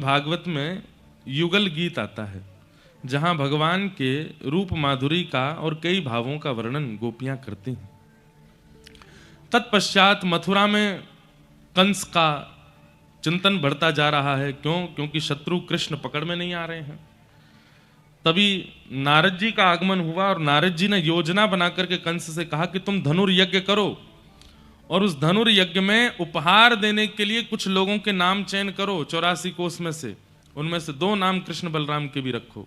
भागवत में युगल गीत आता है जहां भगवान के रूप माधुरी का और कई भावों का वर्णन गोपियां करती हैं। तत्पश्चात मथुरा में कंस का चिंतन बढ़ता जा रहा है। क्योंकि शत्रु कृष्ण पकड़ में नहीं आ रहे हैं। तभी नारद जी का आगमन हुआ और नारद जी ने योजना बना करके कंस से कहा कि तुम धनुर्यज्ञ करो और उस धनुर्यज्ञ में उपहार देने के लिए कुछ लोगों के नाम चयन करो 84 कोष में से, उनमें से 2 नाम कृष्ण बलराम के भी रखो।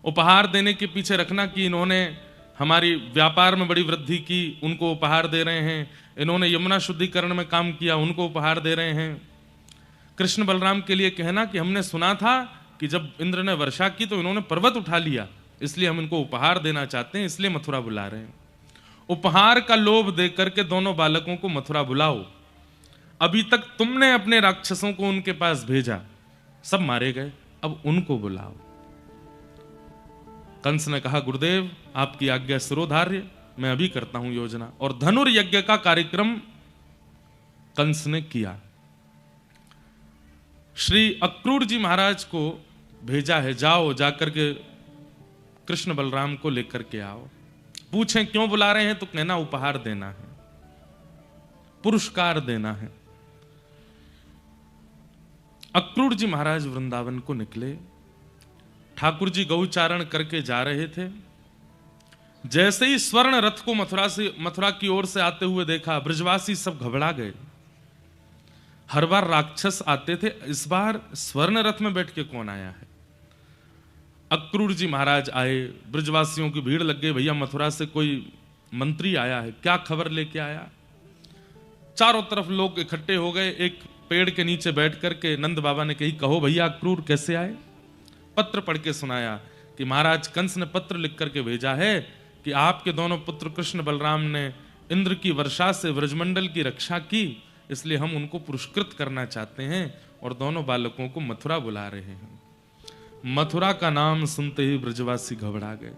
उपहार देने के पीछे रखना कि इन्होंने हमारी व्यापार में बड़ी वृद्धि की, उनको उपहार दे रहे हैं। इन्होंने यमुना शुद्धिकरण में काम किया, उनको उपहार दे रहे हैं। कृष्ण बलराम के लिए कहना कि हमने सुना था कि जब इंद्र ने वर्षा की तो इन्होंने पर्वत उठा लिया, इसलिए हम इनको उपहार देना चाहते हैं, इसलिए मथुरा बुला रहे हैं। उपहार का लोभ दे करके दोनों बालकों को मथुरा बुलाओ। अभी तक तुमने अपने राक्षसों को उनके पास भेजा, सब मारे गए, अब उनको बुलाओ। कंस ने कहा गुरुदेव आपकी आज्ञा सिरोधार्य, मैं अभी करता हूं योजना। और धनुर्यज्ञ का कार्यक्रम कंस ने किया। श्री अक्रूर जी महाराज को भेजा है, जाओ जाकर के कृष्ण बलराम को लेकर के आओ। पूछें क्यों बुला रहे हैं तो कहना उपहार देना है, पुरस्कार देना है। अक्रूर जी महाराज वृंदावन को निकले। ठाकुर जी गौचारण करके जा रहे थे। जैसे ही स्वर्ण रथ को मथुरा की ओर से आते हुए देखा, ब्रजवासी सब घबरा गए। हर बार राक्षस आते थे, इस बार स्वर्ण रथ में बैठ के कौन आया है। अक्रूर जी महाराज आए, ब्रजवासियों की भीड़ लग गई, भैया मथुरा से कोई मंत्री आया है, क्या खबर लेके आया। चारों तरफ लोग इकट्ठे हो गए। एक पेड़ के नीचे बैठ करके नंद बाबा ने कही, कहो भैया अक्रूर कैसे आए। पत्र पढ़ के सुनाया कि महाराज कंस ने पत्र लिख करके भेजा है कि आपके दोनों पुत्र कृष्ण बलराम ने इंद्र की वर्षा से व्रजमंडल की रक्षा की, इसलिए हम उनको पुरस्कृत करना चाहते हैं और दोनों बालकों को मथुरा बुला रहे हैं। मथुरा का नाम सुनते ही ब्रजवासी घबरा गए।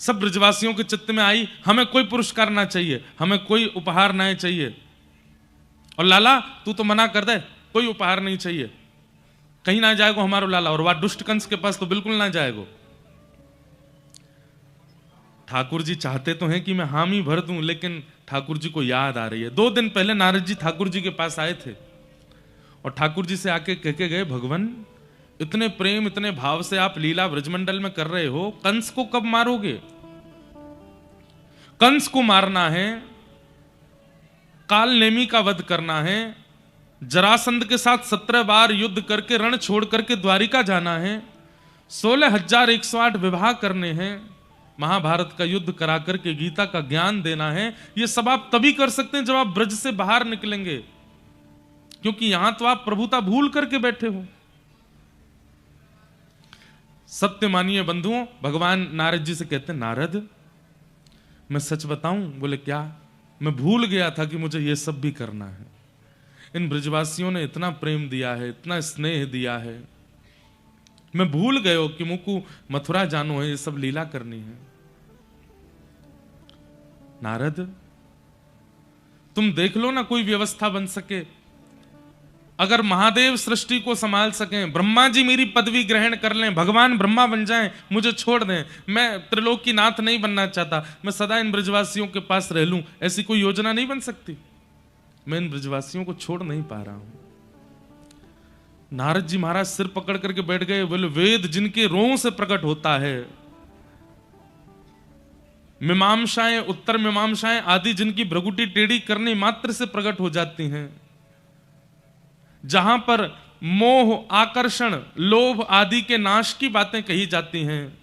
सब ब्रजवासियों के चित्त में आई, हमें कोई पुरस्कार ना चाहिए, हमें कोई उपहार ना चाहिए। और लाला तू तो मना कर दे, कोई उपहार नहीं चाहिए, कहीं ना जाएगो हमारो लाला, और वह दुष्ट कंस के पास तो बिल्कुल ना जाएगो। ठाकुर जी चाहते तो हैं कि मैं हामी भर दूं, लेकिन ठाकुर जी को याद आ रही है। 2 दिन पहले नारद जी ठाकुर जी के पास आए थे और ठाकुर जी से आके कह के गए, भगवान इतने प्रेम इतने भाव से आप लीला ब्रजमंडल में कर रहे हो, कंस को कब मारोगे। कंस को मारना है, काल नेमी का वध करना है, जरासंध के साथ 17 बार युद्ध करके रण छोड़ करके द्वारिका जाना है, 16,108 विवाह करने हैं, महाभारत का युद्ध करा करके गीता का ज्ञान देना है। ये सब आप तभी कर सकते हैं जब आप ब्रज से बाहर निकलेंगे, क्योंकि यहां तो आप प्रभुता भूल करके बैठे हो। सत्य मानिए बंधुओं, भगवान नारद जी से कहते हैं, नारद मैं सच बताऊं। बोले क्या। मैं भूल गया था कि मुझे ये सब भी करना है। इन ब्रजवासियों ने इतना प्रेम दिया है, इतना स्नेह दिया है, मैं भूल गयो कि मुझको मथुरा जानो है, ये सब लीला करनी है। नारद तुम देख लो ना, कोई व्यवस्था बन सके। अगर महादेव सृष्टि को संभाल सकें, ब्रह्मा जी मेरी पदवी ग्रहण कर लें, भगवान ब्रह्मा बन जाएं, मुझे छोड़ दें, मैं त्रिलोकीनाथ नहीं बनना चाहता, मैं सदा इन ब्रजवासियों के पास रह लूं, ऐसी कोई योजना नहीं बन सकती। मैं इन ब्रजवासियों को छोड़ नहीं पा रहा हूं। नारद जी महाराज सिर पकड़ करके बैठ गए। बोले वेद जिनके रों से प्रकट होता है, मीमांसाएं उत्तर मीमांसाएं आदि जिनकी भ्रगुटी टेढ़ी करने मात्र से प्रकट हो जाती हैं, जहां पर मोह आकर्षण लोभ आदि के नाश की बातें कही जाती हैं,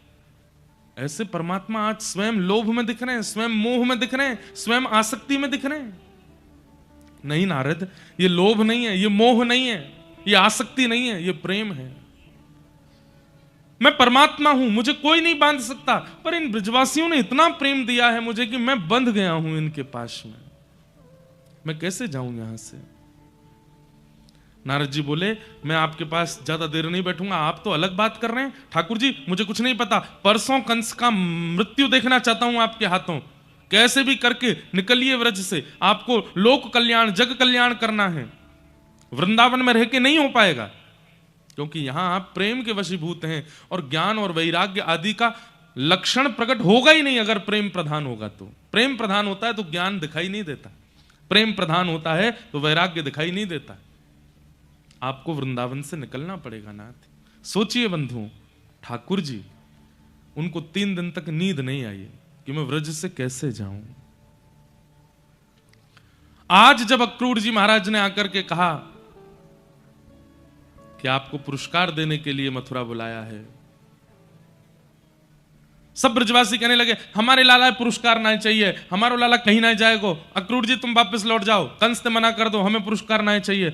ऐसे परमात्मा आज स्वयं लोभ में दिख रहे हैं, स्वयं मोह में दिख रहे हैं, स्वयं आसक्ति में दिख रहे हैं। नहीं नारद, ये लोभ नहीं है, ये मोह नहीं है, ये आसक्ति नहीं है, ये प्रेम है। मैं परमात्मा हूं, मुझे कोई नहीं बांध सकता, पर इन ब्रजवासियों ने इतना प्रेम दिया है मुझे कि मैं बंध गया हूं इनके पास में, मैं कैसे जाऊं यहां से। नारद जी बोले मैं आपके पास ज्यादा देर नहीं बैठूंगा, आप तो अलग बात कर रहे हैं। ठाकुर जी मुझे कुछ नहीं पता, परसों कंस का मृत्यु देखना चाहता हूं आपके हाथों, कैसे भी करके निकलिए व्रज से, आपको लोक कल्याण जग कल्याण करना है। वृंदावन में रह के नहीं हो पाएगा, क्योंकि यहां आप प्रेम के वशीभूत हैं और ज्ञान और वैराग्य आदि का लक्षण प्रकट होगा ही नहीं। अगर प्रेम प्रधान होगा तो, प्रेम प्रधान होता है तो ज्ञान दिखाई नहीं देता, प्रेम प्रधान होता है तो वैराग्य दिखाई नहीं देता। आपको वृंदावन से निकलना पड़ेगा नाथ। सोचिए बंधुओं, ठाकुर जी, उनको 3 दिन तक नींद नहीं आई कि मैं व्रज से कैसे जाऊं। आज जब अक्रूर जी महाराज ने आकर के कहा कि आपको पुरस्कार देने के लिए मथुरा बुलाया है, सब ब्रजवासी कहने लगे हमारे लाला पुरस्कार ना चाहिए, हमारो लाला कहीं ना जाएगो, अक्रूर जी तुम वापस लौट जाओ, कंस ने मना कर दो, हमें पुरस्कार ना चाहिए।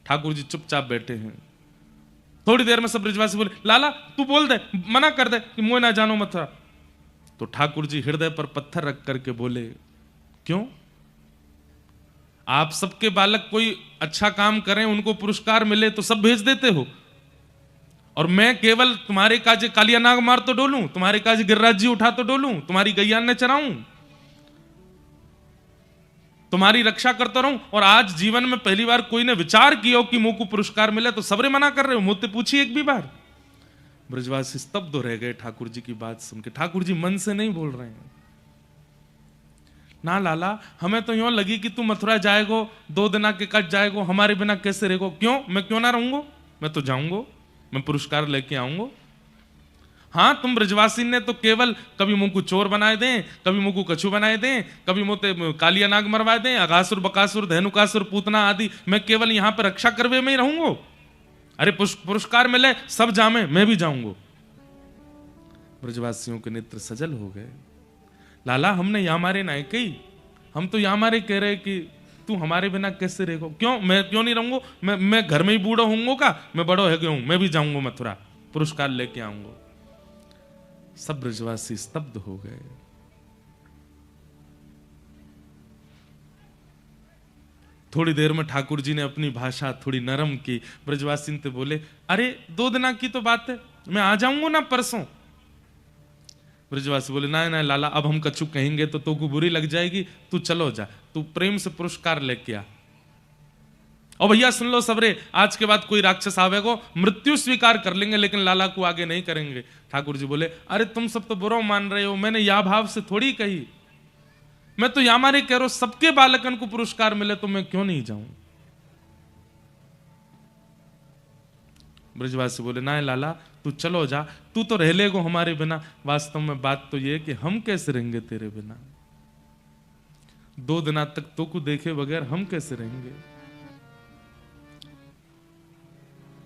ठाकुर जी चुपचाप बैठे हैं। थोड़ी देर में सब ब्रजवासी बोले लाला तू बोल दे, मना कर दे कि मुझे ना जानो मथुरा। तो ठाकुर जी हृदय पर पत्थर रख करके बोले, क्यों? आप सबके बालक कोई अच्छा काम करें, उनको पुरस्कार मिले तो सब भेज देते हो, और मैं केवल तुम्हारे काज कालिया नाग मार तो डोलूं, तुम्हारे काज गिरिराज जी उठा तो डोलूं, तुम्हारी गैया ने चराऊं, तुम्हारी रक्षा करता रहूं। और आज जीवन में पहली बार कोई ने विचार किया कि मुंह को पुरस्कार मिले तो सबरे मना कर रहे हो, मुझसे पूछिए एक भी बार। ब्रजवासी स्तब्ध रह गए ठाकुर जी की बात सुन के। ठाकुर जी मन से नहीं बोल रहे हैं, ना लाला हमें तो यूं लगी कि तू मथुरा जाएगो, 2 दिन के कट जाएगो, हमारे बिना कैसे रहेगो। क्यों? मैं क्यों ना रहूंगो, मैं तो जाऊंगो, मैं पुरस्कार लेके आऊंगो। हाँ, तुम ब्रजवासी ने तो केवल कभी मुंह को चोर बनाए दें, कभी मुंह को कछु बनाए दें, कभी मुंह कालिया नाग मरवाए दें, अगासुर बकासुर धेनुकासुर पूतना आदि, मैं केवल यहां पर रक्षा करवे में ही रहूंगो। अरे पुरस्कार मिले सब जामे, मैं भी जाऊंगो। ब्रजवासियों के नेत्र सजल हो गए। लाला हमने यहाँ मारे ना कही, हम तो यहाँ मारे कह रहे कि तू हमारे बिना कैसे रहेगो। क्यों? मैं क्यों नहीं रहूंगो, मैं घर में ही बूढ़ा होऊंगो का, मैं बड़ो है गया हूं, मैं भी जाऊंगो मथुरा, पुरस्कार लेके आऊंगो। सब ब्रजवासी स्तब्ध हो गए। थोड़ी देर में ठाकुर जी ने अपनी भाषा थोड़ी नरम की। ब्रजवासी ने बोले अरे 2 दिन की तो बात है, मैं आ जाऊंगा ना परसों। ब्रजवासी बोले ना ना लाला, अब हम कछु कहेंगे तो को बुरी लग जाएगी, तू चलो जा, तू प्रेम से पुरस्कार लेके आ। और भैया सुन लो सबरे, आज के बाद कोई राक्षस आवेगो मृत्यु स्वीकार कर लेंगे, लेकिन लाला को आगे नहीं करेंगे। ठाकुर जी बोले अरे तुम सब तो बुरा मान रहे हो, मैंने या भाव से थोड़ी कही, मैं तो या मारे कह रहा हूं सबके बालकन को पुरस्कार मिले तो मैं क्यों नहीं जाऊं। ब्रजवासी बोले ना लाला तू चलो जा, तू तो रह लेगो हमारे बिना। वास्तव में बात तो ये कि हम कैसे रहेंगे तेरे बिना, 2 दिन तक तो को देखे बगैर हम कैसे रहेंगे।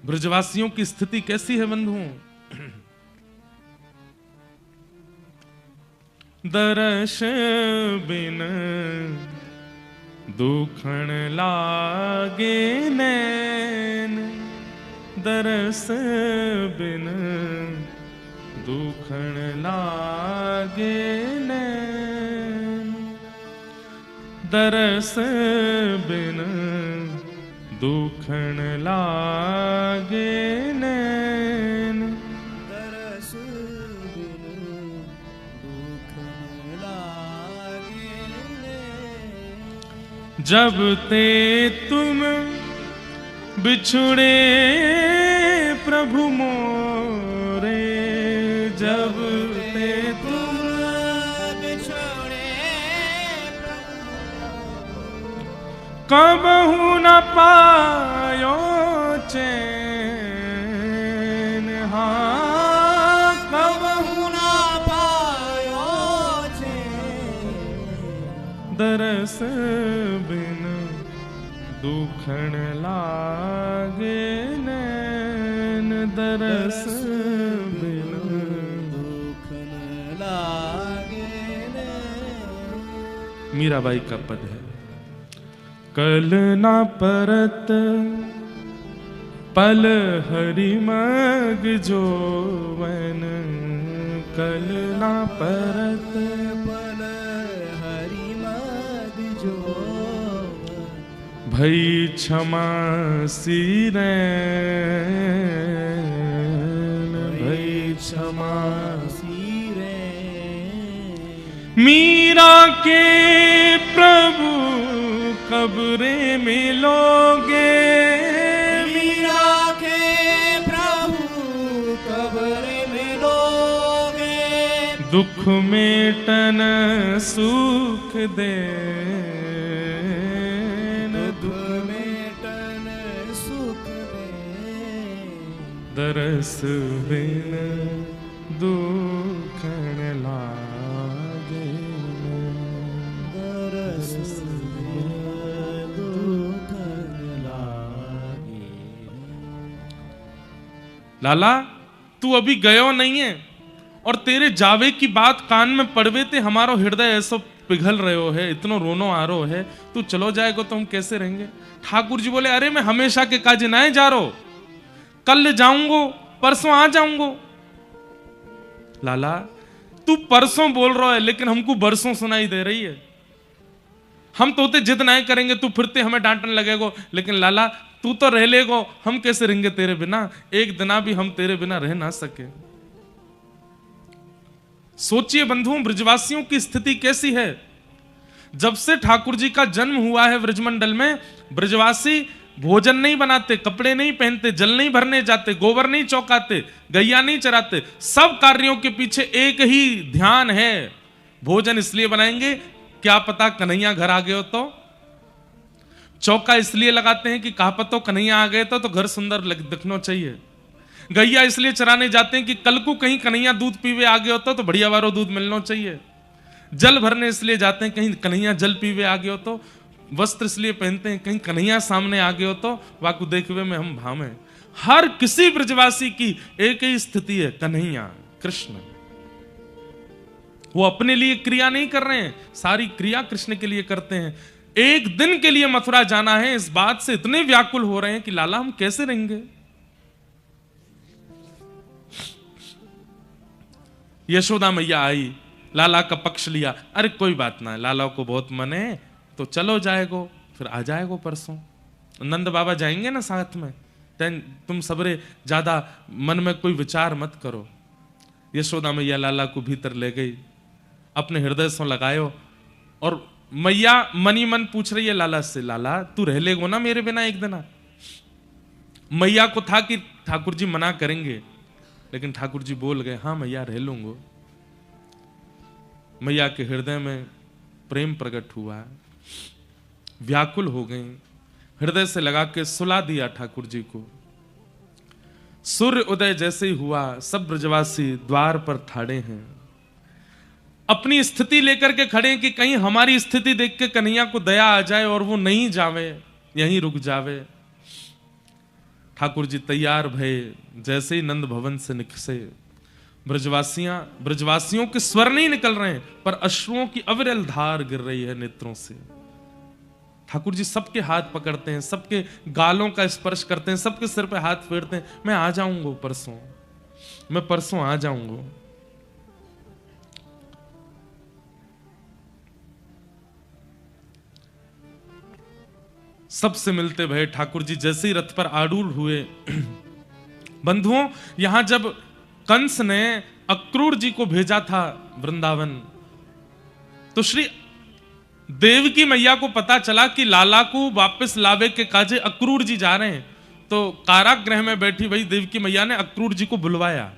ब्रजवासियों की स्थिति कैसी है बंधुओं? दर्श बिन दुखण लागे नैन, दरस बिन दुखण लागे नैन, दरस बिन दुखण लागे नैन, दरस बिन दुखण लागे नैन। जब ते तुम बिछुड़े प्रभु मोरे, जब ते तुम बिछुड़े कबहु न पायो चैन, हाँ कबहु न पायो चैन, दरस बिन दुखण लागे नैन, दरस बिन दुखण लागे नैन। मीराबाई का पद है। कल ना परत पल हरि मग जोवन, कल ना परत पल हरि मग जोवन, भई क्षमा सिरैन, भई क्षमा सिरैन। मीरा के प्रभु कब्रे मिलोगे, मीरा के प्रभु कब्र मिलोगे, दुख मेटन सुख दे, दुख मेटन सुख दे, दरस बिन दुखन लागे, दरस बिन दुखन लागे। लाला तू अभी गयो नहीं है और तेरे जावे की बात कान में पड़वे ते हमारो हृदय ऐसो पिघल रहे है, इतनो रोनो आ रो है, तू चलो जाएगो तो हम कैसे रहेंगे। ठाकुर जी बोले अरे मैं हमेशा के काज ना जा रो, कल जाऊंगो परसों आ जाऊंगो। लाला तू परसों बोल रहा है लेकिन हमको बरसों सुनाई दे रही है, हम तोते जिद नहीं करेंगे तू फिरते हमें डांटने लगेगो, लेकिन लाला तू तो रह लेगो, हम कैसे रहेंगे तेरे बिना, एक दिना भी हम तेरे बिना रह ना सके। सोचिए बंधुओं ब्रजवासियों की स्थिति कैसी है। जब से ठाकुर जी का जन्म हुआ है ब्रजमंडल में, ब्रजवासी भोजन नहीं बनाते, कपड़े नहीं पहनते, जल नहीं भरने जाते, गोबर नहीं चौकाते, गैया नहीं चराते, सब कार्यों के पीछे एक ही ध्यान है, भोजन इसलिए बनाएंगे क्या पता कन्हैया घर आ गए हो, तो चौका इसलिए लगाते हैं कि कहा पतो कन्हैया आ गए तो घर सुंदर दिखना चाहिए, गैया इसलिए चराने जाते हैं कि कल को कहीं कन्हैया दूध पीवे आ गए होता तो बढ़िया वारो दूध मिलना चाहिए, जल भरने इसलिए जाते हैं कहीं कन्हैया जल पीवे आ गए हो, तो वस्त्र इसलिए पहनते हैं कहीं कन्हैया सामने आ गए हो तो वाकु देखवे में हम भावे। हर किसी ब्रजवासी की एक ही स्थिति है, कन्हैया कृष्ण। वो अपने लिए क्रिया नहीं कर रहे हैं, सारी क्रिया कृष्ण के लिए करते हैं। एक दिन के लिए मथुरा जाना है, इस बात से इतने व्याकुल हो रहे हैं कि लाला हम कैसे रहेंगे। यशोदा मैया आई, लाला का पक्ष लिया, अरे कोई बात ना, लाला को बहुत मन है तो चलो जाएगो, फिर आ जाएगो परसों, नंद बाबा जाएंगे ना साथ में, तुम सबरे ज्यादा मन में कोई विचार मत करो। यशोदा मैया लाला को भीतर ले गई, अपने हृदय से लगायो, और मैया मनी मन पूछ रही है लाला से, लाला तू रह लेगो ना मेरे बिना एक दिन। मैया को था कि ठाकुर जी मना करेंगे, लेकिन ठाकुर जी बोल गए हाँ मैया रह लूंगो। मैया के हृदय में प्रेम प्रकट हुआ, व्याकुल हो गई, हृदय से लगा के सुला दिया ठाकुर जी को। सूर्य उदय जैसे ही हुआ, सब ब्रजवासी द्वार पर ठाड़े हैं, अपनी स्थिति लेकर के खड़े हैं कि कहीं हमारी स्थिति देख के कन्हैया को दया आ जाए और वो नहीं जावे, यहीं रुक जावे। ठाकुर जी तैयार भये, जैसे ही नंद भवन से निकसे, ब्रजवासियों के स्वर नहीं निकल रहे हैं पर अश्रुओं की अविरल धार गिर रही है नेत्रों से। ठाकुर जी सबके हाथ पकड़ते हैं, सबके गालों का स्पर्श करते हैं, सबके सिर पे हाथ फेरते हैं, मैं आ जाऊंगा परसों, मैं परसों आ जाऊंगा। सबसे मिलते भये ठाकुर जी जैसे ही रथ पर आरूढ़ हुए। बंधुओं, यहां जब कंस ने अक्रूर जी को भेजा था वृंदावन, तो श्री देवकी मैया को पता चला कि लाला को वापस लावे के काजे अक्रूर जी जा रहे हैं, तो कारागृह में बैठी वही देवकी मैया ने अक्रूर जी को बुलवाया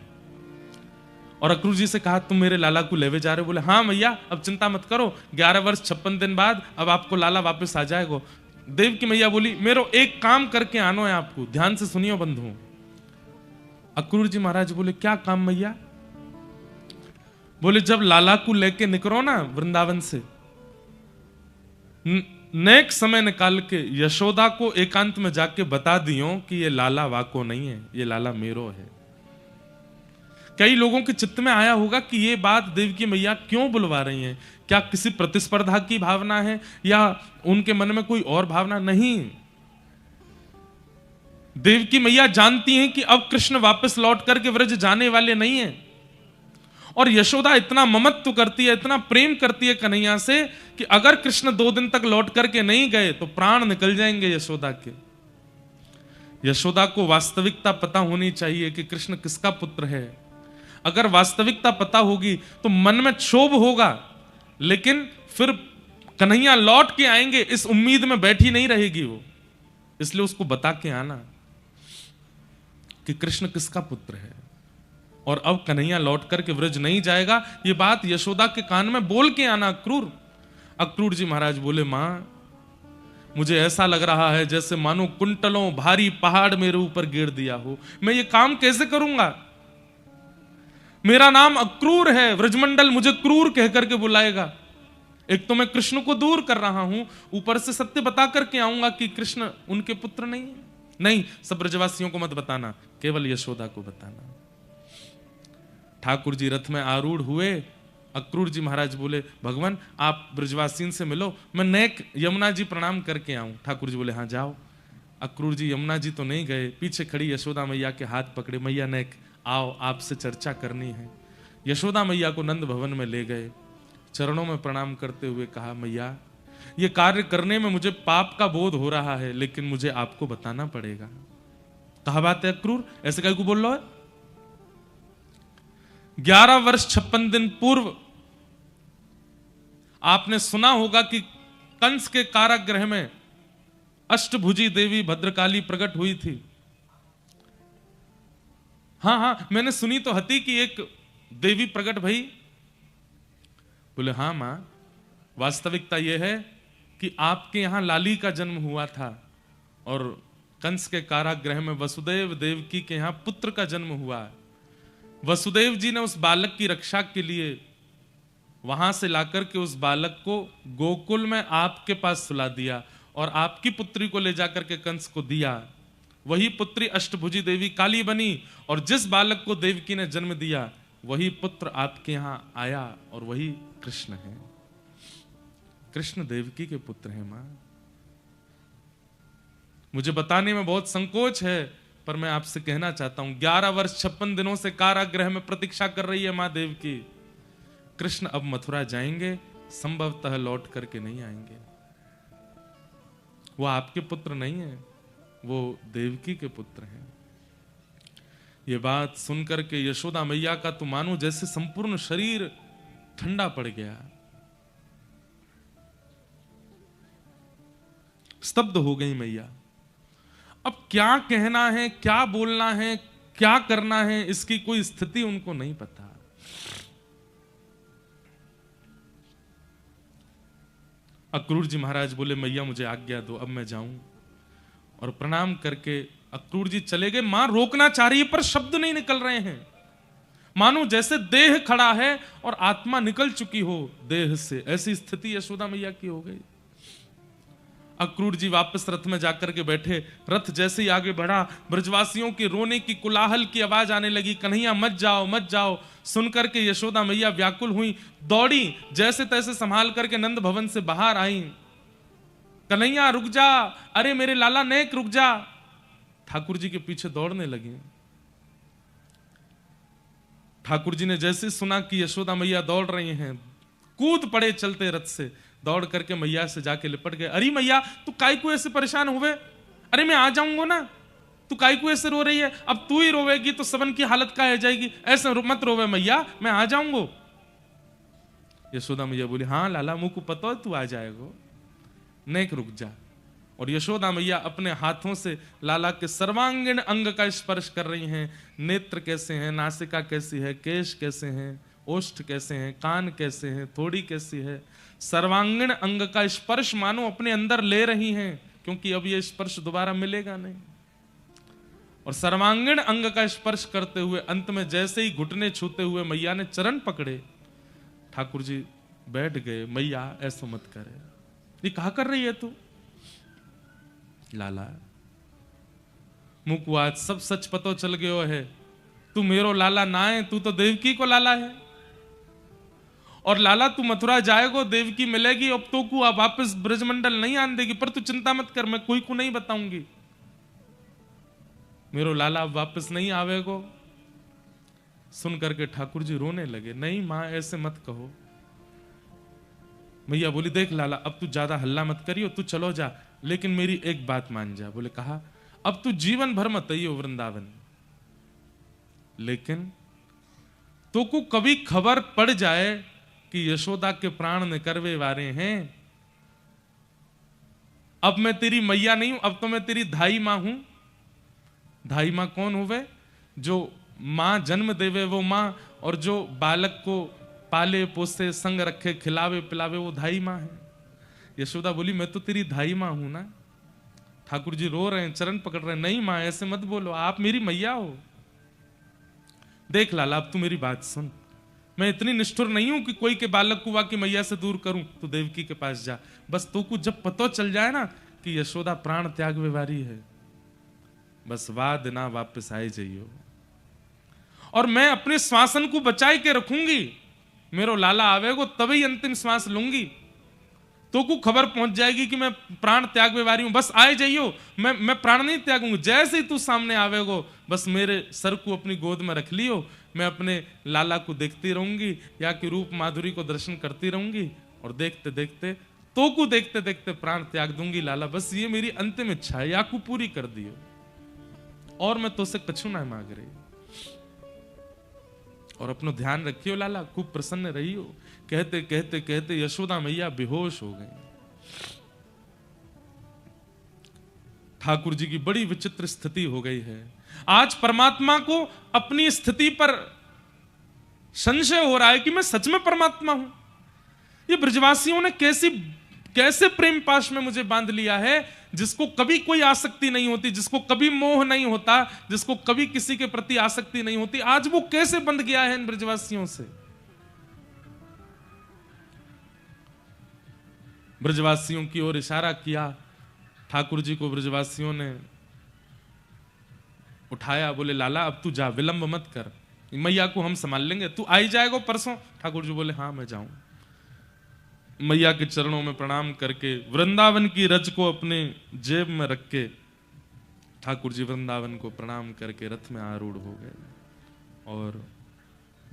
और अक्रूर जी से कहा तुम मेरे लाला को लेवे जा रहे हो? बोले हाँ मैया, अब चिंता मत करो, 11 वर्ष 56 दिन बाद अब आपको लाला वापस आ जाएगा। देवकी मैया बोली मेरो एक काम करके आनो है आपको, ध्यान से सुनियो बंधुओं। अक्रूर जी महाराज बोले क्या काम मैया? बोले जब लाला को लेके निकलो ना वृंदावन से, नेक समय निकाल के यशोदा को एकांत में जाके बता दियो कि ये लाला वाको नहीं है, ये लाला मेरो है। कई लोगों के चित्त में आया होगा कि ये बात देवकी मैया क्यों बुलवा रही हैं, क्या किसी प्रतिस्पर्धा की भावना है या उनके मन में कोई और भावना? नहीं, देवकी मैया जानती हैं कि अब कृष्ण वापस लौट करके व्रज जाने वाले नहीं हैं, और यशोदा इतना ममत्व करती है, इतना प्रेम करती है कन्हैया से कि अगर कृष्ण 2 दिन तक लौट करके नहीं गए तो प्राण निकल जाएंगे यशोदा के। यशोदा को वास्तविकता पता होनी चाहिए कि कृष्ण किसका पुत्र है। अगर वास्तविकता पता होगी तो मन में क्षोभ होगा, लेकिन फिर कन्हैया लौट के आएंगे इस उम्मीद में बैठी नहीं रहेगी वो, इसलिए उसको बता के आना कि कृष्ण किसका पुत्र है। और अब कन्हैया लौट करके व्रज नहीं जाएगा, ये बात यशोदा के कान में बोल के आना अक्रूर। अक्रूर जी महाराज बोले, मां मुझे ऐसा लग रहा है जैसे मानो कुंटलों भारी पहाड़ मेरे ऊपर गिर दिया हो, मैं ये काम कैसे करूंगा। मेरा नाम अक्रूर है, व्रजमंडल मुझे क्रूर कह करके बुलाएगा। एक तो मैं कृष्ण को दूर कर रहा हूं, ऊपर से सत्य बता करके आऊंगा कि कृष्ण उनके पुत्र नहीं है। नहीं, सब ब्रजवासियों को मत बताना, केवल यशोदा को बताना। ठाकुर जी रथ में आरूढ़ हुए। अक्रूर जी महाराज बोले, भगवान आप ब्रजवासियों से मिलो, मैं नेक यमुना जी प्रणाम करके आऊं। ठाकुर जी बोले, हाँ जाओ। अक्रूर जी यमुना जी तो नहीं गए, पीछे खड़ी यशोदा मैया के हाथ पकड़े, मैया नेक आओ आपसे चर्चा करनी है। यशोदा मैया को नंद भवन में ले गए, चरणों में प्रणाम करते हुए कहा, मैया ये कार्य करने में मुझे पाप का बोध हो रहा है, लेकिन मुझे आपको बताना पड़ेगा। कहा बात है अक्रूर, ऐसे कहीं को बोल रहा है। 11 वर्ष 56 दिन पूर्व आपने सुना होगा कि कंस के कारागृह में अष्टभुजी देवी भद्रकाली प्रकट हुई थी। हाँ हाँ, मैंने सुनी तो हती कि एक देवी प्रकट भई। बोले, हाँ मां, वास्तविकता यह है कि आपके यहां लाली का जन्म हुआ था और कंस के कारागृह में वसुदेव देवकी के यहां पुत्र का जन्म हुआ। वसुदेव जी ने उस बालक की रक्षा के लिए वहां से लाकर के उस बालक को गोकुल में आपके पास सुला दिया और आपकी पुत्री को ले जाकर के कंस को दिया। वही पुत्री अष्टभुजी देवी काली बनी और जिस बालक को देवकी ने जन्म दिया वही पुत्र आपके यहां आया और वही कृष्ण है। कृष्ण देवकी के पुत्र हैं मां। मुझे बताने में बहुत संकोच है, पर मैं आपसे कहना चाहता हूं, 11 वर्ष 56 दिनों से कारागृह में प्रतीक्षा कर रही है मां देवकी। कृष्ण अब मथुरा जाएंगे, संभवतः लौट करके नहीं आएंगे। वो आपके पुत्र नहीं है, वो देवकी के पुत्र हैं। ये बात सुनकर के यशोदा मैया का तो मानो जैसे संपूर्ण शरीर ठंडा पड़ गया, स्तब्ध हो गई मैया। अब क्या कहना है, क्या बोलना है, क्या करना है, इसकी कोई स्थिति उनको नहीं पता। अक्रूर जी महाराज बोले, मैया मुझे आज्ञा दो, अब मैं जाऊं। और प्रणाम करके अक्रूर जी चले गए। मां रोकना चाह रही है पर शब्द नहीं निकल रहे हैं, मानो जैसे देह खड़ा है और आत्मा निकल चुकी हो देह से। ऐसी स्थिति यशोदा मैया की हो गई। अक्रूर जी वापस रथ में जाकर के बैठे। रथ जैसे ही आगे बढ़ा, ब्रजवासियों के रोने की कुलाहल की आवाज आने लगी, कन्हैया मत जाओ मत जाओ। सुनकर के यशोदा मैया व्याकुल हुई, दौड़ी, जैसे तैसे संभाल करके नंद भवन से बाहर आई। कन्हैया रुक जा, अरे मेरे लाला नेक रुक जा। ठाकुर जी के पीछे दौड़ने लगे। ठाकुर जी ने जैसे सुना कि यशोदा मैया दौड़ रही हैं, कूद पड़े चलते रथ से, दौड़ करके मैया से जाके लिपट गए। अरे मैया तू काई को ऐसे परेशान हुए, अरे मैं आ जाऊंगा ना, तू काई को ऐसे रो रही है, अब तू ही रोवेगी तो सबन की हालत क्या हो जाएगी, ऐसे मत रोवे मैया, मैं आ जाऊंगा। यशोदा मैया बोली, हाँ लाला मुझको पता है तू आ जाएगा, नेक रुक जा। और यशोदा मैया अपने हाथों से लाला के सर्वांगीण अंग का स्पर्श कर रही हैं। नेत्र कैसे हैं, नासिका कैसी है, केश कैसे हैं, ओष्ठ कैसे हैं, कान कैसे हैं, थोड़ी कैसी है, सर्वांगीण अंग का स्पर्श मानो अपने अंदर ले रही हैं, क्योंकि अब यह स्पर्श दोबारा मिलेगा नहीं। और सर्वांगीण अंग का स्पर्श करते हुए अंत में जैसे ही घुटने छूते हुए मैया ने चरण पकड़े, ठाकुर जी बैठ गए। मैया ऐसा मत करे, ये कहा कर रही है तू? लाला मुझको आज सब सच पतो चल गयो है, तू मेरो लाला ना है, तू तो देवकी को लाला है। और लाला तू मथुरा जाएगो, देवकी मिलेगी, अब तो को आप वापस ब्रजमंडल नहीं आने देगी, पर तू चिंता मत कर, मैं कोई को नहीं बताऊंगी, मेरो लाला अब वापस नहीं आवेगो। सुन करके ठाकुर जी रोने लगे। नहीं मां ऐसे मत कहो। मैया बोली, देख लाला अब तू ज्यादा हल्ला मत करियो, तू चलो जा, लेकिन मेरी एक बात मान जा। बोले कहा, अब तू जीवन भर मत आइयो वृंदावन, लेकिन तो को कभी खबर पड़ जाए कि यशोदा के प्राण निकरवे वारे हैं, अब मैं तेरी मैया नहीं हूं, अब तो मैं तेरी धाई मां हूं। धाई मां कौन होवे? जो मां जन्म देवे वो मां, और जो बालक को पाले पोसे संग रखे खिलावे पिलावे वो धाई मां है। यशोदा बोली मैं तो तेरी धाई मां हूं ना। ठाकुर जी रो रहे हैं, चरण पकड़ रहे हैं, नहीं मां ऐसे मत बोलो, आप मेरी मैया हो। देख लाला अब तू मेरी बात सुन, मैं इतनी निष्ठुर नहीं हूं कि कोई के बालक को वाकी मैया से दूर करूं। तू देवकी के पास जा, बस तू को जब पतो चल जाए ना कि यशोदा प्राण त्याग व्यवहारी है, बस वाद ना वापस आए जाइयो, और मैं अपने श्वासन को बचाए के रखूंगी। मेरो लाला आवेगो तभी अंतिम श्वास लूंगी, तो को खबर पहुंच जाएगी कि मैं प्राण त्याग व्यवहारी हूं, बस आए जाइयो, मैं प्राण नहीं त्यागूंगी। जैसे ही तू सामने आवेगो बस मेरे सर को अपनी गोद में रख लियो, मैं अपने लाला को देखती रहूंगी, या कि रूप माधुरी को दर्शन करती रहूंगी, और देखते देखते तो को देखते देखते प्राण त्याग दूंगी लाला, बस ये मेरी अंतिम इच्छा है, या को पूरी कर दियो, और मैं तो से कछु ना मांग रही। और अपनो ध्यान रखियो लाला, खूब प्रसन्न रहियो। कहते कहते कहते यशोदा मैया बेहोश हो गई। ठाकुर जी की बड़ी विचित्र स्थिति हो गई है। आज परमात्मा को अपनी स्थिति पर संशय हो रहा है कि मैं सच में परमात्मा हूं। ये ब्रजवासियों ने कैसे प्रेम पाश में मुझे बांध लिया है, जिसको कभी कोई आसक्ति नहीं होती, जिसको कभी मोह नहीं होता, जिसको कभी किसी के प्रति आसक्ति नहीं होती, आज वो कैसे बंध गया है इन ब्रजवासियों से। ब्रजवासियों की ओर इशारा किया, ठाकुर जी को ब्रजवासियों ने उठाया, बोले लाला अब तू जा, विलंब मत कर, मैया को हम संभाल लेंगे, तू आई जाएगा परसों। ठाकुर जी बोले हाँ मैं जाऊं। मैया के चरणों में प्रणाम करके वृंदावन की रज को अपने जेब में रख के ठाकुर जी वृंदावन को प्रणाम करके रथ में आरूढ़ हो गए और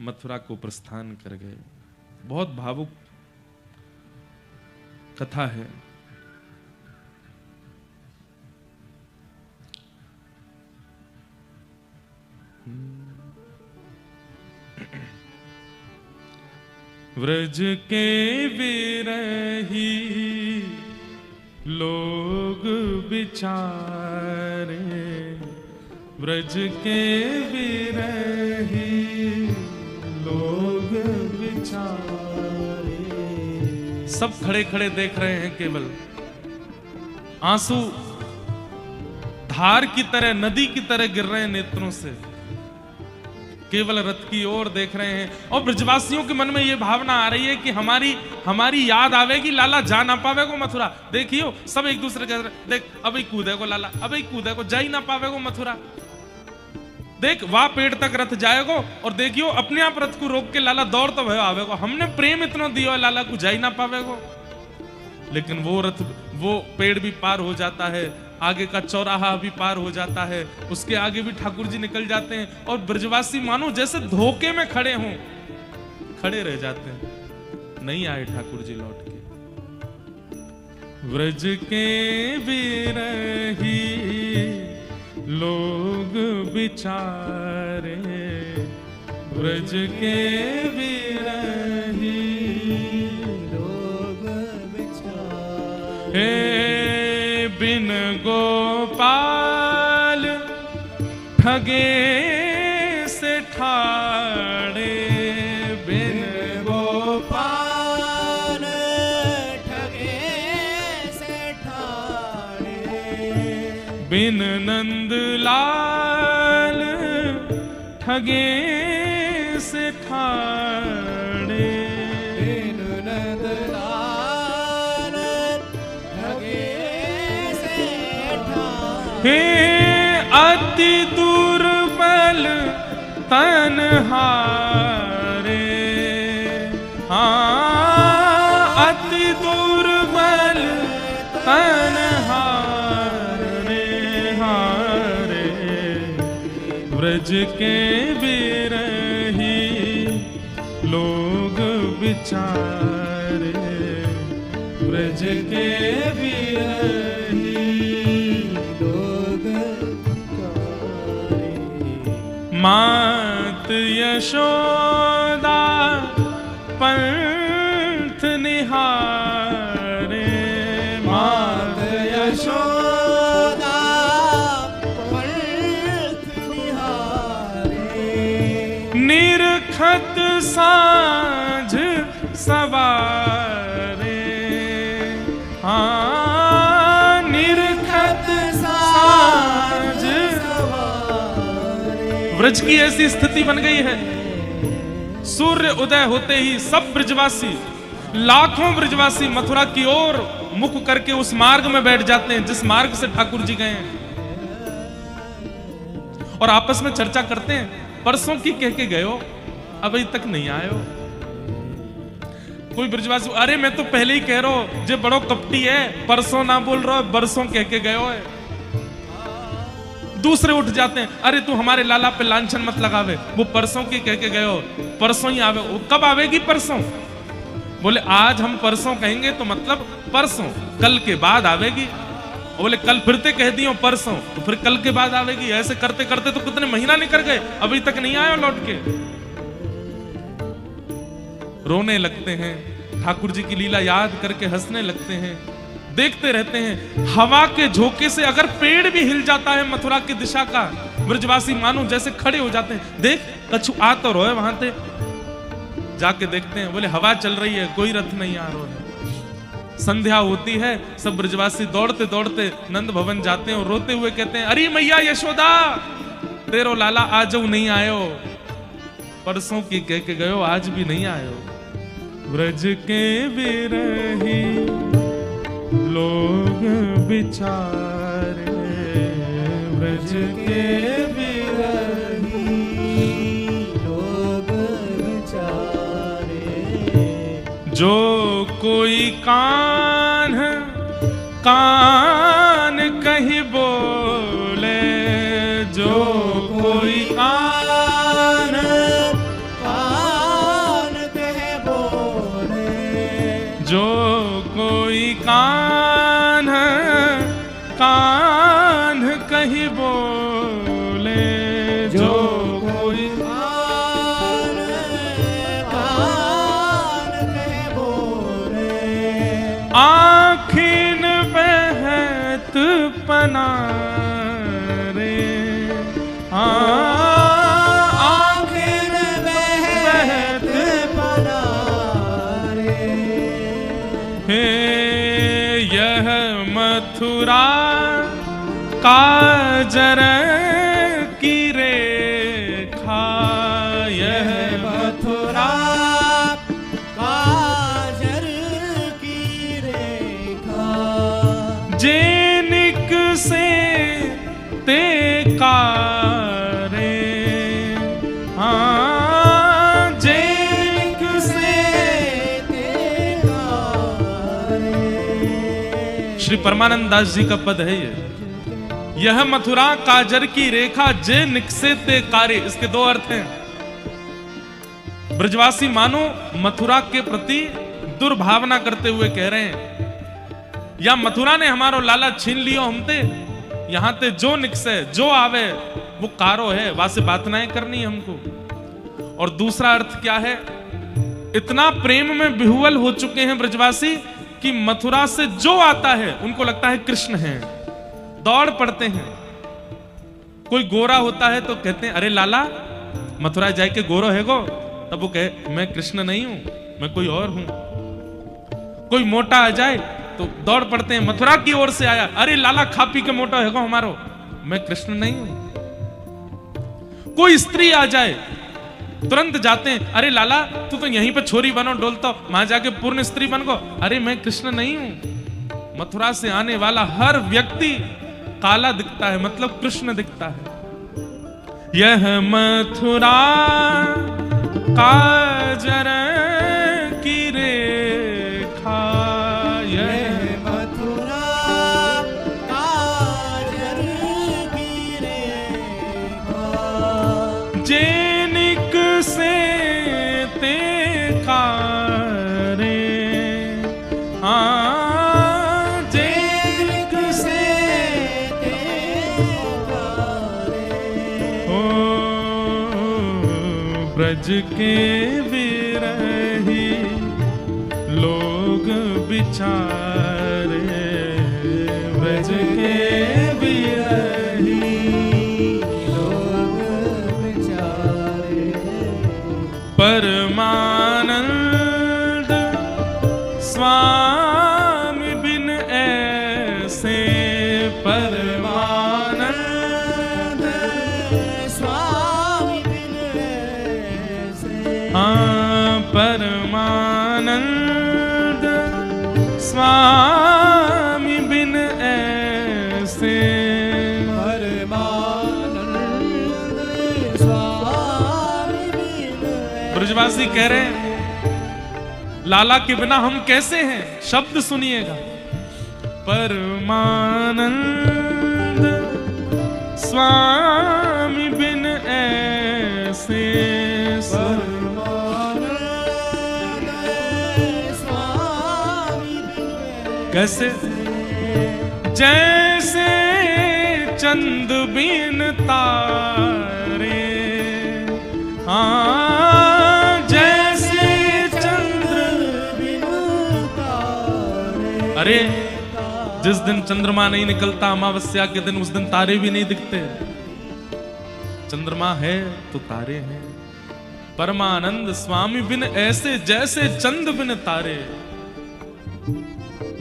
मथुरा को प्रस्थान कर गए। बहुत भावुक कथा है। व्रज के विरही लोग बिचारे, व्रज के विरही लोग बिचारे। सब खड़े खड़े देख रहे हैं, केवल आंसू धार की तरह, नदी की तरह गिर रहे हैं नेत्रों से, केवल रथ की ओर देख रहे हैं। और ब्रजवासियों के मन में यह भावना आ रही है कि हमारी याद आवेगी, लाला जा ना पावेगो मथुरा। देखियो सब एक दूसरे के देख, अभी कूदेगो लाला, अभी कूदेगो, जा ही ना पावेगो मथुरा। देख वहां पेड़ तक रथ जाएगो, और देखियो अपने आप रथ को रोक के लाला दौड़ तो भयो आवेगो, हमने प्रेम इतना दियो लाला को, जा ही ना पावेगो। लेकिन वो रथ, वो पेड़ भी पार हो जाता है, आगे का चौराहा भी पार हो जाता है, उसके आगे भी ठाकुर जी निकल जाते हैं, और ब्रजवासी मानो जैसे धोखे में खड़े हों, खड़े रह जाते हैं। नहीं आए ठाकुर जी लौट के। व्रज के विरही लोग बिचारे, व्रज के विरही लोग बिचारे। बिन गोपाल ठगे से ठाड़े, बिन गोपाल ठगे से ठाड़े, बिन नंदलाल ठगे से ठाड़े, बिन नंदलाल ठगे से ठाड़े। हे अति दुर्बल तनहारे, हाँ अति दुर्बल तनहारे, हारे व्रज के विरही लोग बिचारे, व्रज के विरही लोग बिचारे। मात यशोदा पंथ निहारे, मात सांझ सवारे, हाँ निरखत सांझ सवारे। ब्रज की ऐसी स्थिति बन गई है, सूर्य उदय होते ही सब ब्रजवासी, लाखों ब्रजवासी मथुरा की ओर मुख करके उस मार्ग में बैठ जाते हैं जिस मार्ग से ठाकुर जी गए हैं, और आपस में चर्चा करते हैं, परसों की कह के गए हो, अभी तक नहीं आए हो। कोई ब्रजवासी, अरे मैं तो पहले ही कह रहा हूं, जे बड़ो कपटी है, परसों ना बोल रहा हो, बरसों कह के गए हो है। दूसरे उठ जाते हैं, अरे तू हमारे लाला पे लांछन मत लगावे, वो परसों की कह के गए हो, परसों ही आवे। वो कब आवेगी परसों? बोले आज हम परसों कहेंगे तो मतलब परसों, कल के बाद आवेगी। बोले कल फिरते कह दियो परसों, तो फिर कल के बाद आवेगी। ऐसे करते करते तो कितने महीना निकल गए, अभी तक नहीं आए लौट के। रोने लगते हैं, ठाकुर जी की लीला याद करके हंसने लगते हैं, देखते रहते हैं। हवा के झोंके से अगर पेड़ भी हिल जाता है मथुरा की दिशा का, ब्रजवासी मानो जैसे खड़े हो जाते हैं। देख कछु आ तो रोए वहां से, जाके देखते हैं, बोले हवा चल रही है, कोई रथ नहीं आ रहा है। संध्या होती है, सब ब्रजवासी दौड़ते दौड़ते नंद भवन जाते हैं और रोते हुए कहते हैं, अरे मैया यशोदा, तेरो लाला आज नहीं आयो, परसों की कह के गयो, आज भी नहीं आयो। ब्रज के बिरही लोग बिचारे, ब्रज के बिरही लोग बिचारे। जो कोई कान कान कहीं बोले, जो कोई कान कान कहे बोले, जो कोई कान कान कहीं बोले, जो कोई कान कान कहे बोले। आखिन बहत पनारे, आखिर बहत पनारे। हे यह मथुरा काजर की रेखा, यह मथुरा काजर की रेखा। जेनिक से ते कारे, हाँ जेनिक से। श्री परमानंद दास जी का पद है ये, यह मथुरा काजर की रेखा, जे निकसे ते कारे। इसके दो अर्थ हैं। ब्रजवासी मानो मथुरा के प्रति दुर्भावना करते हुए कह रहे हैं, या मथुरा ने हमारो लाला छीन लियो हमते, यहां ते जो निकसे जो आवे वो कारो है, वासे बातनाएं करनी हमको। और दूसरा अर्थ क्या है, इतना प्रेम में विह्वल हो चुके हैं ब्रजवासी कि मथुरा से जो आता है उनको लगता है कृष्ण है, दौड़ पड़ते हैं। कोई गोरा होता है तो कहते हैं, अरे लाला मथुरा जाए के गोरो है गो, तब वो कहे मैं कृष्ण नहीं हूं, मैं कोई और हूं। कोई मोटा आ जाए तो दौड़ पड़ते हैं, मथुरा की ओर से आया, अरे लाला खा पी के मोटा है गो हमारो, मैं कृष्ण नहीं हूं। कोई स्त्री आ जाए तुरंत जाते हैं, अरे लाला तू तो यहीं पे छोरी बनो डोलता, वहां जाके पूर्ण स्त्री बन गो, अरे मैं कृष्ण नहीं हूं। मथुरा से आने वाला हर व्यक्ति काला दिखता है, मतलब कृष्ण दिखता है। यह मथुरा काजर की रेखा, यह मथुरा काजर की रेखा। जेनिक से ते कारे, हाँ जेनिक से ते कारे। ओ ब्रज के बिरही लोग बिचारे, ब्रज के बिरही लोग बेचारे। परम स्वामी बिन ऐसे। परमानंद स्वामी बिन ब्रजवासी कह रहे हैं लाला के बिना हम कैसे हैं। शब्द सुनिएगा, परमानंद स्वामी बिन ऐसे। परमानंद स्वामी बिन कैसे? जैसे चंद बिन तारे, हाँ जैसे चंद्र बिन तारे। अरे जिस दिन चंद्रमा नहीं निकलता अमावस्या के दिन, उस दिन तारे भी नहीं दिखते। चंद्रमा है तो तारे हैं। परमानंद स्वामी बिन ऐसे, जैसे चंद बिन तारे।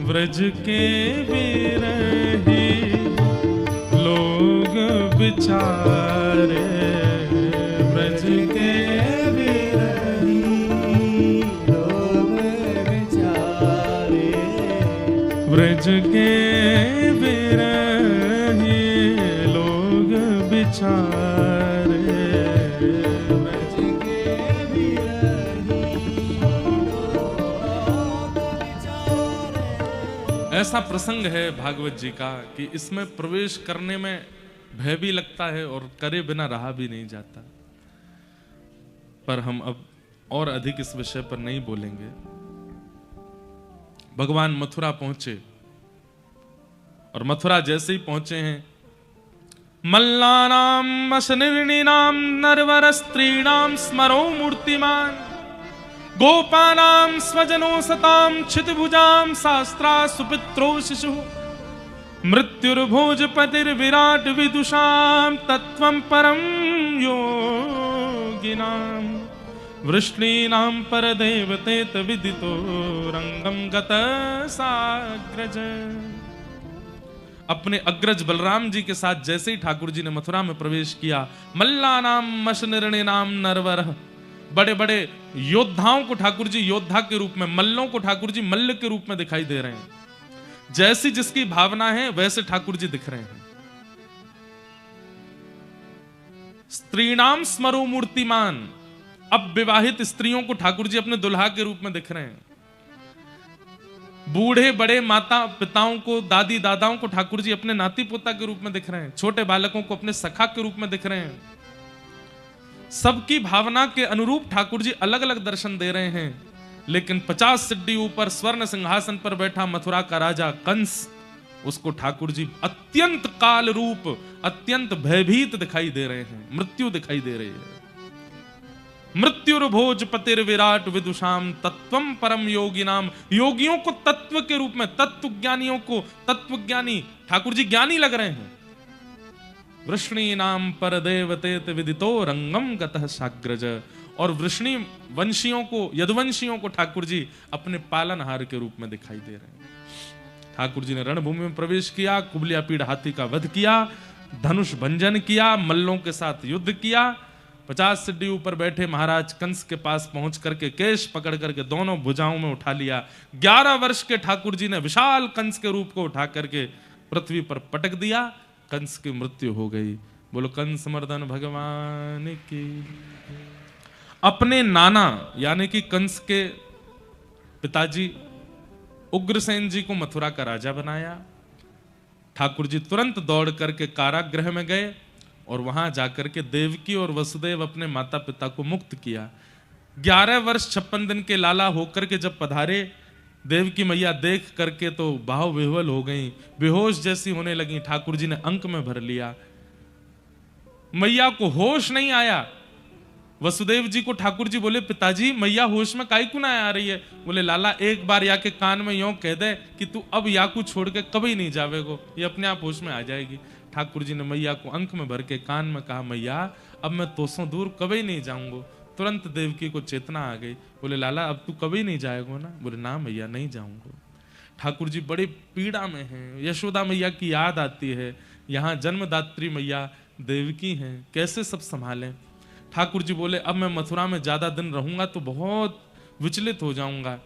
व्रज के बिरही लोग बिचारे, व्रज के बिरही लोग बेचारे। व्रज के बिरही लोग बिचारे। व्रज के बिरही लोग बेचारे। ऐसा प्रसंग है भागवत जी का कि इसमें प्रवेश करने में भय भी लगता है और करे बिना रहा भी नहीं जाता। पर हम अब और अधिक इस विषय पर नहीं बोलेंगे। भगवान मथुरा पहुंचे और मथुरा जैसे ही पहुंचे हैं, मल्लानाम वशनिर्णिनाम नरवर स्त्रीणाम स्मरो मूर्तिमान, गोपानाम स्वजनो सताम क्षितिभुजाम शास्त्रा सुपित्रो शिशु, मृत्युर्भोजपतिर्विराट विदुषाम तत्वं परम योगिनाम, वृष्णीनां परदेवतेत विदितो रंगम गत साग्रज। अपने अग्रज बलराम जी के साथ जैसे ही ठाकुर जी ने मथुरा में प्रवेश किया, मल्लानाम मशनिर्णिनाम नरवर, बड़े बड़े योद्धाओं को ठाकुर जी योद्धा के रूप में, मल्लों को ठाकुर जी मल्ल के रूप में दिखाई दे रहे हैं। जैसी जिसकी भावना है वैसे ठाकुर जी दिख रहे हैं। स्त्रीणाम स्मरो मूर्तिमान, अब विवाहित स्त्रियों को ठाकुर जी अपने दुल्हा के रूप में दिख रहे हैं। बूढ़े बड़े माता पिताओं को, दादी दादाओं को ठाकुर जी अपने नाती पोता के रूप में दिख रहे हैं। छोटे बालकों को अपने सखा के रूप में दिख रहे हैं। सबकी भावना के अनुरूप ठाकुर जी अलग अलग दर्शन दे रहे हैं। लेकिन 50 सिड्डी ऊपर स्वर्ण सिंहासन पर बैठा मथुरा का राजा कंस, उसको ठाकुर जी अत्यंत काल रूप, अत्यंत भयभीत दिखाई दे रहे हैं। मृत्यु दिखाई दे रही है। मृत्युर्भोजपतिर विराट विदुषाम तत्वम परम योगिनाम, योगियों को तत्व के रूप में, तत्व ज्ञानियों को तत्वज्ञानी ठाकुर जी ज्ञानी लग रहे हैं। वृष्णी नाम पर देवतेत विदितो रंगम गतः साग्रज, और वृष्णी वंशियों को, यदुवंशियों को ठाकुर जी अपने पालनहार के रूप में दिखाई दे रहे हैं। ठाकुर जी ने रणभूमि में प्रवेश किया, कुबलिया पीड़ हाथी का वध किया, धनुष भंजन किया, मल्लों के साथ युद्ध किया। 50 सिड्डी ऊपर बैठे महाराज कंस के पास पहुंच करके केश पकड़ करके दोनों भुजाओं में उठा लिया। 11 वर्ष के ठाकुर जी ने विशाल कंस के रूप को उठा करके पृथ्वी पर पटक दिया। कंस की मृत्यु हो गई। बोलो कंस मर्दन भगवान की। अपने नाना यानी कि कंस के पिताजी उग्रसेन जी को मथुरा का राजा बनाया। ठाकुर जी तुरंत दौड़ करके कारागृह में गए और वहां जाकर के देवकी और वसुदेव अपने माता पिता को मुक्त किया। 11 वर्ष 56 दिन के लाला होकर के जब पधारे, देवकी मैया देख करके तो भाव विह्वल हो गई, बेहोश जैसी होने लगी। ठाकुर जी ने अंक में भर लिया। मैया को होश नहीं आया। वसुदेव जी को ठाकुर जी बोले, पिताजी मैया होश में काहे क्यों ना आ रही है? बोले लाला एक बार या के कान में यूं कह दे कि तू अब याकू छोड़ के कभी नहीं जावेगो, ये अपने आप होश में आ जाएगी। ठाकुर जी ने मैया को अंक में भर के कान में कहा, मैया अब मैं तोसों दूर कभी नहीं जाऊंगा। तुरंत देवकी को चेतना आ गई। बोले लाला अब तू कभी नहीं जाएगा ना? बोले ना मैया नहीं जाऊंगा। ठाकुर जी बड़े पीड़ा में हैं। यशोदा मैया की याद आती है। यहाँ जन्मदात्री मैया देवकी हैं, कैसे सब संभालें? ठाकुर जी बोले अब मैं मथुरा में ज्यादा दिन रहूंगा तो बहुत विचलित हो जाऊंगा।